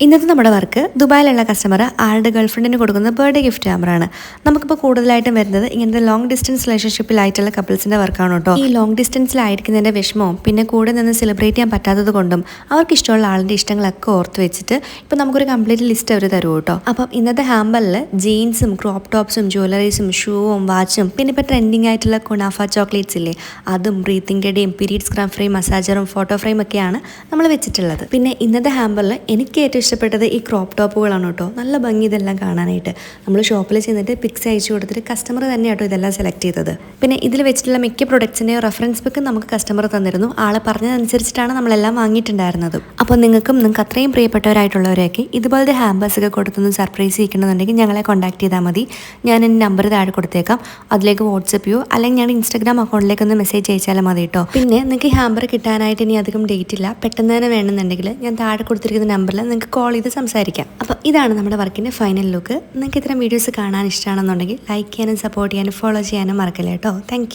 ഇന്നത്തെ നമ്മുടെ work ദുബായിലുള്ള customer ആളുടെ ഗേൾഫ്രണ്ടിന് കൊടുക്കുന്ന ബർത്ത്ഡേ ഗിഫ്റ്റ് ഹാമ്പറാണ്. നമുക്കിപ്പോൾ കൂടുതലായിട്ടും വരുന്നത് ഇങ്ങനത്തെ ലോങ് ഡിസ്റ്റൻസ് റിലേഷൻഷിപ്പിലായിട്ടുള്ള കപ്പിൾസിൻ്റെ വർക്കാണ് കേട്ടോ. ഈ ലോങ് ഡിസ്റ്റൻസിലായിരിക്കുന്നതിൻ്റെ വിഷമവും പിന്നെ കൂടെ നിന്ന് സെലിബ്രേറ്റ് ചെയ്യാൻ പറ്റാത്തത് കൊണ്ടും അവർക്ക് ഇഷ്ടമുള്ള ആളുടെ ഇഷ്ടങ്ങളൊക്കെ ഓർത്ത് വെച്ചിട്ട് ഇപ്പോൾ നമുക്കൊരു കംപ്ലീറ്റ് ലിസ്റ്റ് അവർ തരും കേട്ടോ. അപ്പം ഇന്നത്തെ ഹാമ്പറിൽ ജീൻസും ക്രോപ്പ് ടോപ്സും ജ്വല്ലറീസും ഷൂവും വാച്ചും പിന്നെ ഇപ്പോൾ ട്രെൻഡിങ് ആയിട്ടുള്ള കുനാഫ ചോക്ലേറ്റ്സ് ഇല്ലേ, അതും ബ്രീത്തിങ് ടെഡിയും പീരീഡ് സ്ക്രം ഫ്രെയിം മസാജറും ഫോട്ടോ ഫ്രെയിം ഒക്കെയാണ് നമ്മൾ വെച്ചിട്ടുള്ളത്. പിന്നെ ഇന്നത്തെ ഹാമ്പറിൽ എനിക്ക് ഏറ്റവും ഇഷ്ടപ്പെട്ടത് ഈ ക്രോപ്പ് ടോപ്പുകളാണ് കേട്ടോ. നല്ല ഭംഗി ഇതെല്ലാം കാണാനായിട്ട്. നമ്മൾ ഷോപ്പിൽ ചെന്നിട്ട് പിക്സ് അയച്ചു കൊടുത്തിട്ട് കസ്റ്റമർ തന്നെ കേട്ടോ ഇതെല്ലാം സെലക്ട് ചെയ്തത്. പിന്നെ ഇതിൽ വെച്ചിട്ടുള്ള മിക്ക പ്രൊഡക്ട്സിൻ്റെയും റെഫറൻസ് ബുക്ക് നമുക്ക് കസ്റ്റമർ തന്നിരുന്നു. ആൾ പറഞ്ഞതനുസരിച്ചിട്ടാണ് നമ്മളെല്ലാം വാങ്ങിയിട്ടുണ്ടായിരുന്നത്. അപ്പോൾ നിങ്ങൾക്ക് അത്രയും പ്രിയപ്പെട്ടവരായിട്ടുള്ളവരെയൊക്കെ ഇതുപോലത്തെ ഹാമ്പേഴ്സ് ഒക്കെ കൊടുത്തൊന്ന് സർപ്രൈസ് ചെയ്യിക്കണമെന്നുണ്ടെങ്കിൽ ഞങ്ങളെ കോൺടാക്ട് ചെയ്താൽ മതി. ഞാൻ എൻ്റെ നമ്പർ താഴെ കൊടുത്തേക്കാം. അതിലേക്ക് വാട്സപ്പ് ചെയ്യോ അല്ലെങ്കിൽ ഞാൻ ഇൻസ്റ്റാഗ്രാം അക്കൗണ്ടിലേക്ക് ഒന്ന് മെസ്സേജ് അയച്ചാലും മതി കേട്ടോ. പിന്നെ നിങ്ങൾക്ക് ഈ ഹാമ്പർ കിട്ടാനായിട്ട് ഇനി അധികം ഡേറ്റ് ഇല്ല. പെട്ടെന്ന് തന്നെ വേണമെന്നുണ്ടെങ്കിൽ ഞാൻ താഴെ കൊടുത്തിരിക്കുന്ന നമ്പറിൽ നിങ്ങൾക്ക് കോൾ ചെയ്ത് സംസാരിക്കാം. അപ്പോൾ ഇതാണ് നമ്മുടെ വർക്കിൻ്റെ ഫൈനൽ ലുക്ക്. നിങ്ങൾക്ക് ഇത്തരം വീഡിയോസ് കാണാൻ ഇഷ്ടമാണെന്നുണ്ടെങ്കിൽ ലൈക്ക് ചെയ്യാനും സപ്പോർട്ട് ചെയ്യാനും ഫോളോ ചെയ്യാനും മറക്കില്ല കേട്ടോ. താങ്ക്